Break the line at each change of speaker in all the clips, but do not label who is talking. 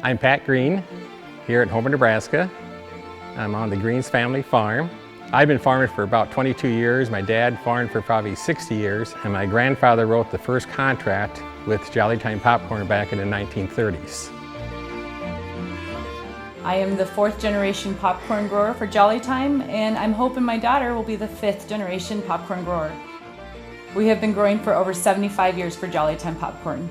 I'm Pat Green here at Homer, Nebraska. I'm on the Greens family farm. I've been farming for about 22 years. My dad farmed for probably 60 years, and my grandfather wrote the first contract with Jollytime popcorn back in the 1930s.
I am the 4th generation popcorn grower for Jollytime, and I'm hoping my daughter will be the 5th generation popcorn grower. We have been growing for over 75 years for Jollytime popcorn.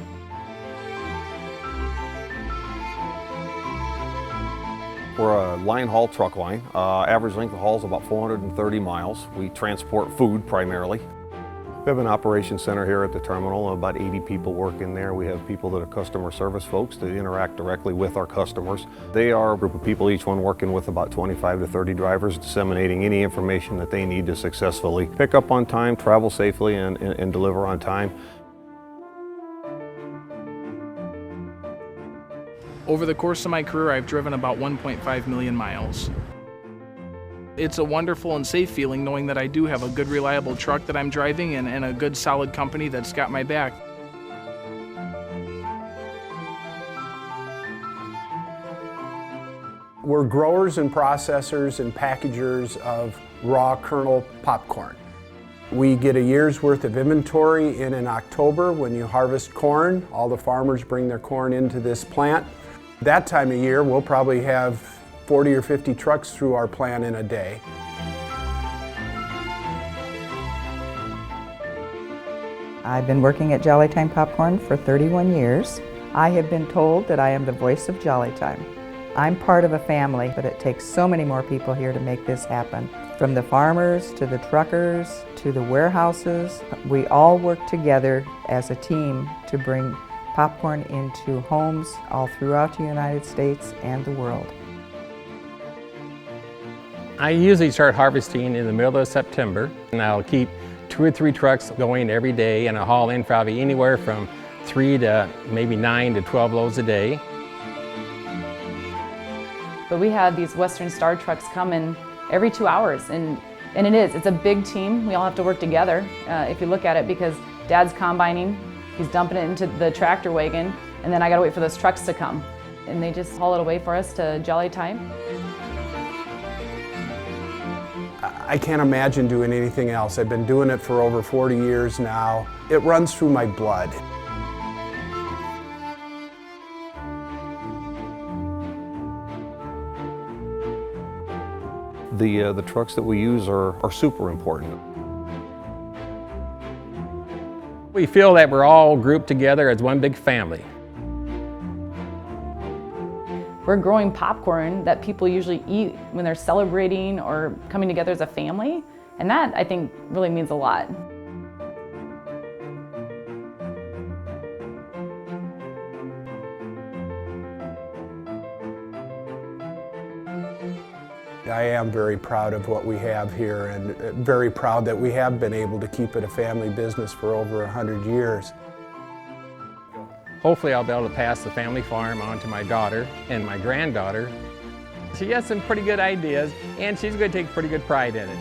We're a line haul truck line. Average length of haul is about 430 miles. We transport food primarily. We have an operations center here at the terminal. About 80 people work in there. We have people that are customer service folks that interact directly with our customers. They are a group of people, each one working with about 25 to 30 drivers, disseminating any information that they need to successfully pick up on time, travel safely, and deliver on time.
Over the course of my career, I've driven about 1.5 million miles. It's a wonderful and safe feeling knowing that I do have a good, reliable truck that I'm driving and a good, solid company that's got my back.
We're growers and processors and packagers of raw kernel popcorn. We get a year's worth of inventory in October when you harvest corn. All the farmers bring their corn into this plant. That time of year, we'll probably have 40 or 50 trucks through our plant in a day.
I've been working at Jollytime Popcorn for 31 years. I have been told that I am the voice of Jollytime. I'm part of a family, but it takes so many more people here to make this happen. From the farmers, to the truckers, to the warehouses, we all work together as a team to bring popcorn into homes all throughout the United States and the world.
I usually start harvesting in the middle of September, and I'll keep 2 or 3 trucks going every day, and I'll haul in probably anywhere from 3 to maybe 9 to 12 loads a day.
But we had these Western Star trucks coming every 2 hours, and it's a big team. We all have to work together if you look at it, because Dad's combining, he's dumping it into the tractor wagon, and then I gotta wait for those trucks to come. And they just haul it away for us to Jollytime.
I can't imagine doing anything else. I've been doing it for over 40 years now. It runs through my blood.
The trucks that we use are super important.
We feel that we're all grouped together as one big family.
We're growing popcorn that people usually eat when they're celebrating or coming together as a family, and that, I think, really means a lot.
I am very proud of what we have here, and very proud that we have been able to keep it a family business for over 100 years.
Hopefully I'll be able to pass the family farm on to my daughter and my granddaughter. She has some pretty good ideas, and she's going to take pretty good pride in it.